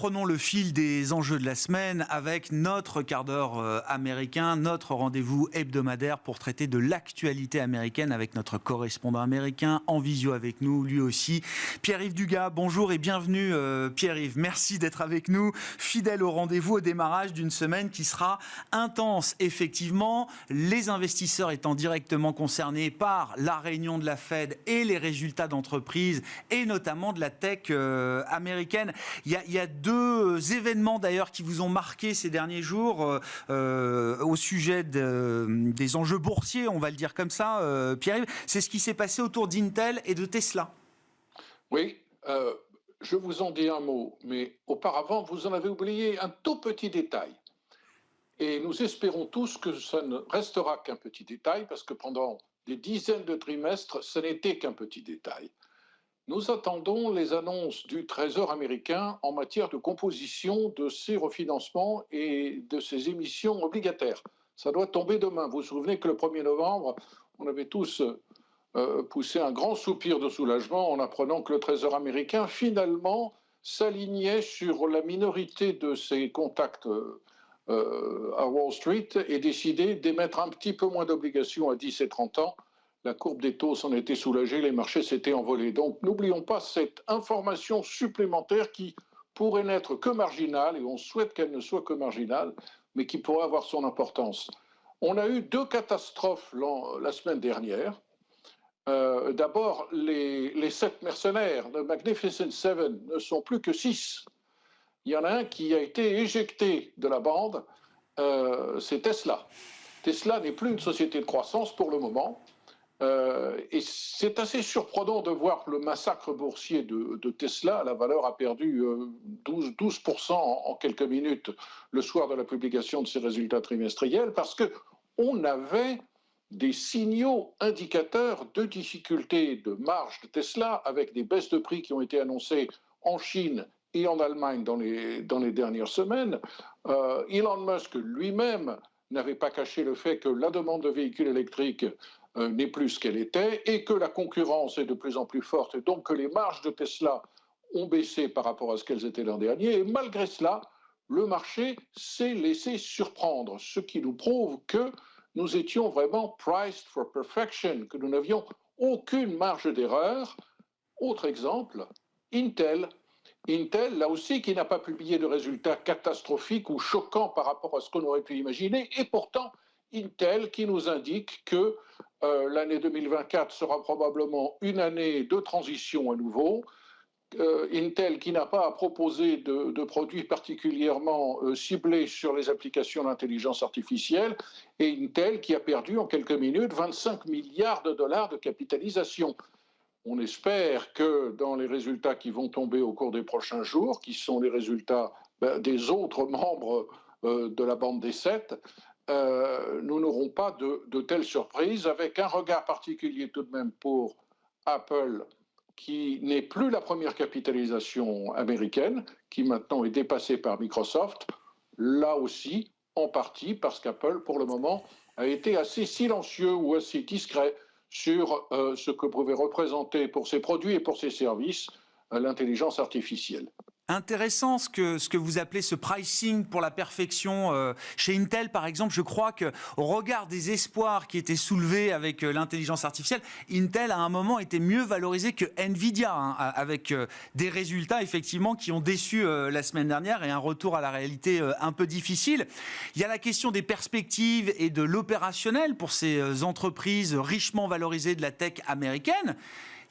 reprenons le fil des enjeux de la semaine avec notre quart d'heure américain, notre rendez-vous hebdomadaire pour traiter de l'actualité américaine avec notre correspondant américain en visio avec nous, lui aussi, Pierre-Yves Dugas. Bonjour et bienvenue Pierre-Yves. Merci d'être avec nous, fidèle au rendez-vous au démarrage d'une semaine qui sera intense. Effectivement, les investisseurs étant directement concernés par la réunion de la Fed et les résultats d'entreprise et notamment de la tech américaine. Il y a deux événements d'ailleurs qui vous ont marqué ces derniers jours au sujet des enjeux boursiers, on va le dire comme ça, Pierre-Yves. C'est ce qui s'est passé autour d'Intel et de Tesla. Oui, je vous en dis un mot, mais auparavant, vous en avez oublié un tout petit détail. Et nous espérons tous que ça ne restera qu'un petit détail, parce que pendant des dizaines de trimestres, ce n'était qu'un petit détail. Nous attendons les annonces du Trésor américain en matière de composition de ses refinancements et de ses émissions obligataires. Ça doit tomber demain. Vous vous souvenez que le 1er novembre, on avait tous poussé un grand soupir de soulagement en apprenant que le Trésor américain, finalement, s'alignait sur la minorité de ses contacts à Wall Street et décidait d'émettre un petit peu moins d'obligations à 10 et 30 ans. La courbe des taux s'en était soulagée, les marchés s'étaient envolés. Donc n'oublions pas cette information supplémentaire qui pourrait n'être que marginale, et on souhaite qu'elle ne soit que marginale, mais qui pourrait avoir son importance. On a eu deux catastrophes la semaine dernière. D'abord, les 7 mercenaires, le Magnificent Seven, ne sont plus que 6. Il y en a un qui a été éjecté de la bande, c'est Tesla. Tesla n'est plus une société de croissance pour le moment. Et c'est assez surprenant de voir le massacre boursier de Tesla. La valeur a perdu 12% en quelques minutes le soir de la publication de ses résultats trimestriels parce qu'on avait des signaux indicateurs de difficultés de marge de Tesla avec des baisses de prix qui ont été annoncées en Chine et en Allemagne dans les dernières semaines. Elon Musk lui-même n'avait pas caché le fait que la demande de véhicules électriques n'est plus ce qu'elle était et que la concurrence est de plus en plus forte et donc que les marges de Tesla ont baissé par rapport à ce qu'elles étaient l'an dernier. Et malgré cela, le marché s'est laissé surprendre, ce qui nous prouve que nous étions vraiment priced for perfection, que nous n'avions aucune marge d'erreur. Autre exemple, Intel. Intel, là aussi, qui n'a pas publié de résultats catastrophiques ou choquants par rapport à ce qu'on aurait pu imaginer, et pourtant Intel qui nous indique que l'année 2024 sera probablement une année de transition à nouveau. Intel qui n'a pas à proposer de produits particulièrement ciblés sur les applications d'intelligence artificielle, et Intel qui a perdu en quelques minutes 25 milliards de dollars de capitalisation. On espère que dans les résultats qui vont tomber au cours des prochains jours, qui sont les résultats des autres membres de la bande des 7, nous n'aurons pas de telles surprises, avec un regard particulier tout de même pour Apple, qui n'est plus la première capitalisation américaine, qui maintenant est dépassée par Microsoft, là aussi, en partie parce qu'Apple, pour le moment, a été assez silencieux ou assez discret sur ce que pouvait représenter pour ses produits et pour ses services l'intelligence artificielle. Intéressant ce que vous appelez ce pricing pour la perfection. Chez Intel, par exemple, je crois qu'au regard des espoirs qui étaient soulevés avec l'intelligence artificielle, Intel, à un moment, était mieux valorisé que Nvidia, avec des résultats, effectivement, qui ont déçu la semaine dernière et un retour à la réalité un peu difficile. Il y a la question des perspectives et de l'opérationnel pour ces entreprises richement valorisées de la tech américaine.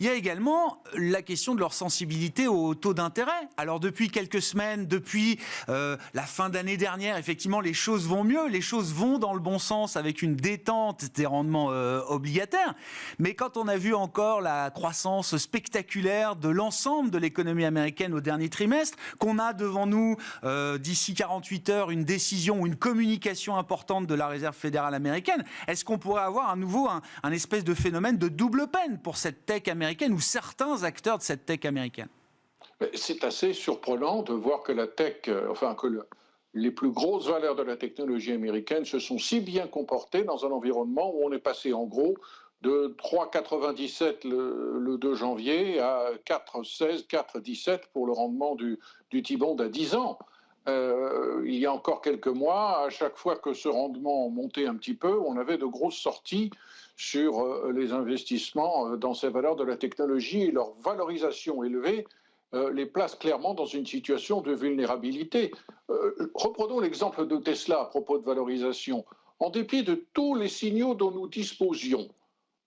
Il y a également la question de leur sensibilité au taux d'intérêt. Alors depuis quelques semaines, depuis la fin d'année dernière, effectivement, les choses vont mieux, les choses vont dans le bon sens avec une détente des rendements obligataires. Mais quand on a vu encore la croissance spectaculaire de l'ensemble de l'économie américaine au dernier trimestre, qu'on a devant nous d'ici 48 heures une décision ou une communication importante de la Réserve fédérale américaine, est-ce qu'on pourrait avoir à nouveau un espèce de phénomène de double peine pour cette tech américaine ou certains acteurs de cette tech américaine? C'est assez surprenant de voir que la tech, les plus grosses valeurs de la technologie américaine se sont si bien comportées dans un environnement où on est passé en gros de 3,97 le 2 janvier à 4,16, 4,17 pour le rendement du T-bond à 10 ans. Il y a encore quelques mois, à chaque fois que ce rendement montait un petit peu, on avait de grosses sorties sur les investissements dans ces valeurs de la technologie, et leur valorisation élevée les place clairement dans une situation de vulnérabilité. Reprenons l'exemple de Tesla à propos de valorisation. En dépit de tous les signaux dont nous disposions,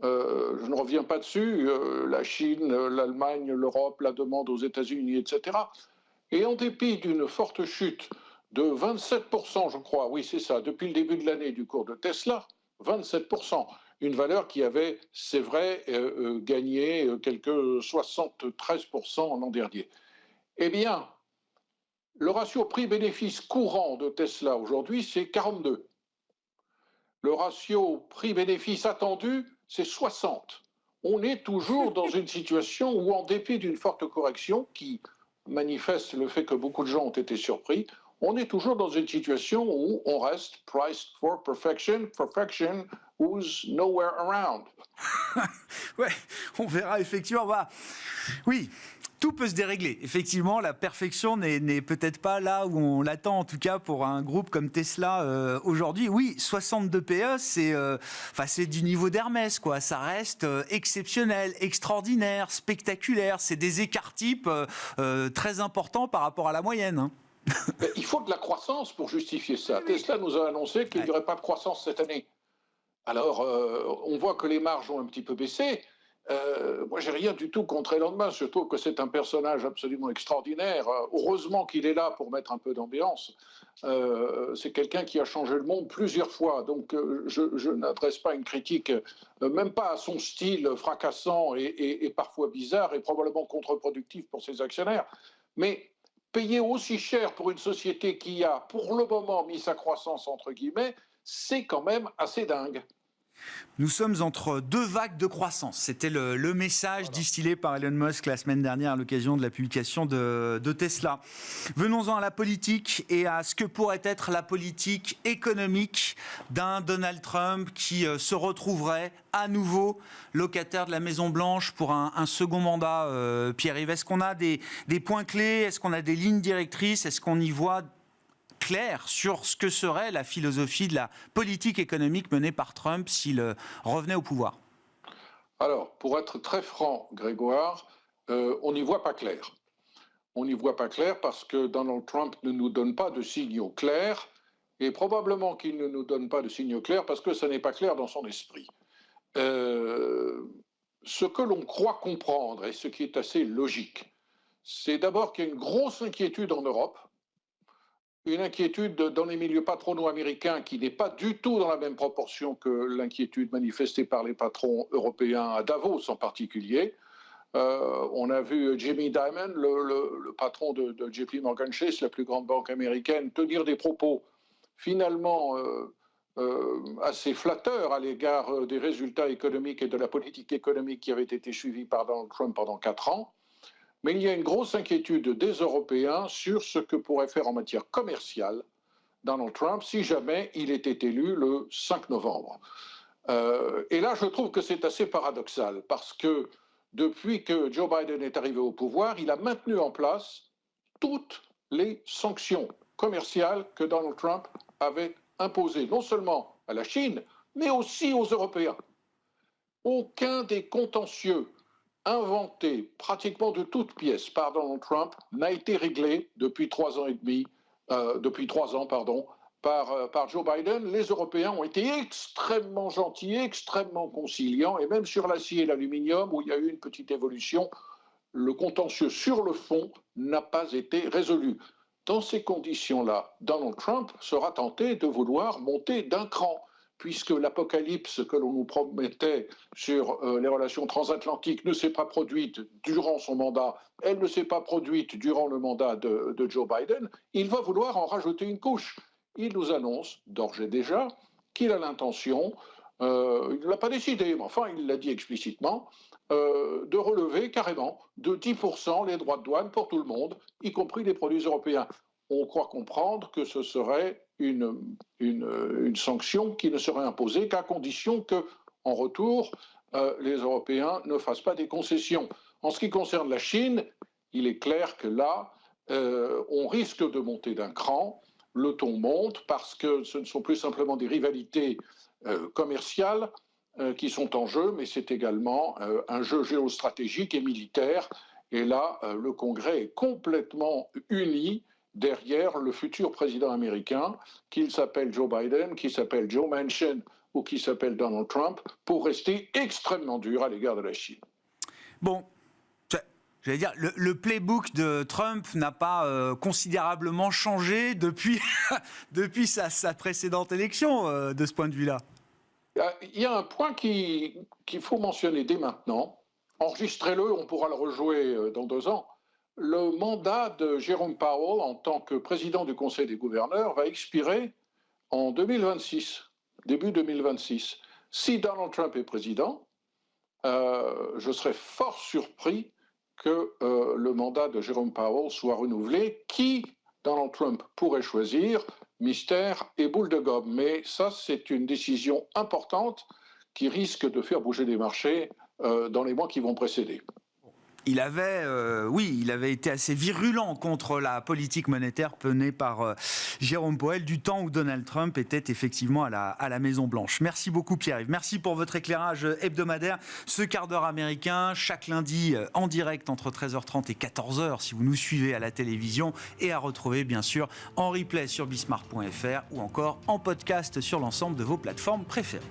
je ne reviens pas dessus, la Chine, l'Allemagne, l'Europe, la demande aux États-Unis, etc. Et en dépit d'une forte chute de 27%, je crois, oui c'est ça, depuis le début de l'année du cours de Tesla, 27%, une valeur qui avait, c'est vrai, gagné quelques 73% l'an dernier. Eh bien, le ratio prix-bénéfice courant de Tesla aujourd'hui, c'est 42. Le ratio prix-bénéfice attendu, c'est 60. On est toujours dans une situation où, en dépit d'une forte correction qui manifeste le fait que beaucoup de gens ont été surpris, on est toujours dans une situation où on reste priced for perfection, perfection who's nowhere around. Ouais, on verra effectivement. Bah, oui, tout peut se dérégler. Effectivement, la perfection n'est peut-être pas là où on l'attend, en tout cas pour un groupe comme Tesla aujourd'hui. Oui, 62 PE, c'est du niveau d'Hermès, quoi. Ça reste exceptionnel, extraordinaire, spectaculaire. C'est des écarts types très importants par rapport à la moyenne, hein. Mais il faut de la croissance pour justifier ça. Tesla nous a annoncé qu'il n'y aurait pas de croissance cette année. Alors, on voit que les marges ont un petit peu baissé. Moi, j'ai rien du tout contre Elon Musk. Je trouve que c'est un personnage absolument extraordinaire. Heureusement qu'il est là pour mettre un peu d'ambiance. C'est quelqu'un qui a changé le monde plusieurs fois. Donc, je n'adresse pas une critique, même pas à son style fracassant et parfois bizarre et probablement contre-productif pour ses actionnaires. Mais payer aussi cher pour une société qui a, pour le moment, mis sa croissance entre guillemets, c'est quand même assez dingue. Nous sommes entre deux vagues de croissance. C'était le message distillé par Elon Musk la semaine dernière à l'occasion de la publication de Tesla. Venons-en à la politique et à ce que pourrait être la politique économique d'un Donald Trump qui se retrouverait à nouveau locataire de la Maison-Blanche pour un second mandat. Pierre-Yves, est-ce qu'on a des points clés? Est-ce qu'on a des lignes directrices? Est-ce qu'on y voit clair sur ce que serait la philosophie de la politique économique menée par Trump s'il revenait au pouvoir? Alors, pour être très franc, Grégoire, on n'y voit pas clair. On n'y voit pas clair parce que Donald Trump ne nous donne pas de signaux clairs, et probablement qu'il ne nous donne pas de signaux clairs parce que ça n'est pas clair dans son esprit. Ce que l'on croit comprendre, et ce qui est assez logique, c'est d'abord qu'il y a une grosse inquiétude en Europe, une inquiétude dans les milieux patronaux américains qui n'est pas du tout dans la même proportion que l'inquiétude manifestée par les patrons européens à Davos en particulier. On a vu Jamie Dimon, le patron de JP Morgan Chase, la plus grande banque américaine, tenir des propos finalement assez flatteurs à l'égard des résultats économiques et de la politique économique qui avait été suivie par Donald Trump pendant 4 ans. Mais il y a une grosse inquiétude des Européens sur ce que pourrait faire en matière commerciale Donald Trump si jamais il était élu le 5 novembre. Et là, je trouve que c'est assez paradoxal parce que depuis que Joe Biden est arrivé au pouvoir, il a maintenu en place toutes les sanctions commerciales que Donald Trump avait imposées, non seulement à la Chine, mais aussi aux Européens. Aucun des contentieux inventé pratiquement de toutes pièces par Donald Trump n'a été réglé depuis 3 ans et demi, depuis 3 ans, pardon, par Joe Biden. Les Européens ont été extrêmement gentils, extrêmement conciliants, et même sur l'acier et l'aluminium, où il y a eu une petite évolution, le contentieux sur le fond n'a pas été résolu. Dans ces conditions-là, Donald Trump sera tenté de vouloir monter d'un cran, puisque l'apocalypse que l'on nous promettait sur les relations transatlantiques ne s'est pas produite durant son mandat, elle ne s'est pas produite durant le mandat de Joe Biden, il va vouloir en rajouter une couche. Il nous annonce d'ores et déjà qu'il a l'intention, il ne l'a pas décidé, mais enfin il l'a dit explicitement, de relever carrément de 10% les droits de douane pour tout le monde, y compris les produits européens. On croit comprendre que ce serait une sanction qui ne serait imposée qu'à condition en retour, les Européens ne fassent pas des concessions. En ce qui concerne la Chine, il est clair que là, on risque de monter d'un cran. Le ton monte parce que ce ne sont plus simplement des rivalités commerciales qui sont en jeu, mais c'est également un jeu géostratégique et militaire. Et là, le Congrès est complètement uni derrière le futur président américain, qu'il s'appelle Joe Biden, qu'il s'appelle Joe Manchin ou qu'il s'appelle Donald Trump, pour rester extrêmement dur à l'égard de la Chine. Bon. J'allais dire, le playbook de Trump n'a pas considérablement changé depuis, depuis sa précédente élection, de ce point de vue-là. Il y a un point qu'il faut mentionner dès maintenant. Enregistrez-le, on pourra le rejouer dans 2 ans. Le mandat de Jerome Powell en tant que président du Conseil des gouverneurs va expirer en 2026, début 2026. Si Donald Trump est président, je serais fort surpris que le mandat de Jerome Powell soit renouvelé. Qui Donald Trump pourrait choisir? Mystère et boule de gomme. Mais ça, c'est une décision importante qui risque de faire bouger les marchés dans les mois qui vont précéder. Il avait été assez virulent contre la politique monétaire menée par Jérôme Powell du temps où Donald Trump était effectivement à la Maison-Blanche. Merci beaucoup Pierre-Yves. Merci pour votre éclairage hebdomadaire. Ce quart d'heure américain, chaque lundi en direct entre 13h30 et 14h si vous nous suivez à la télévision, et à retrouver bien sûr en replay sur bismart.fr ou encore en podcast sur l'ensemble de vos plateformes préférées.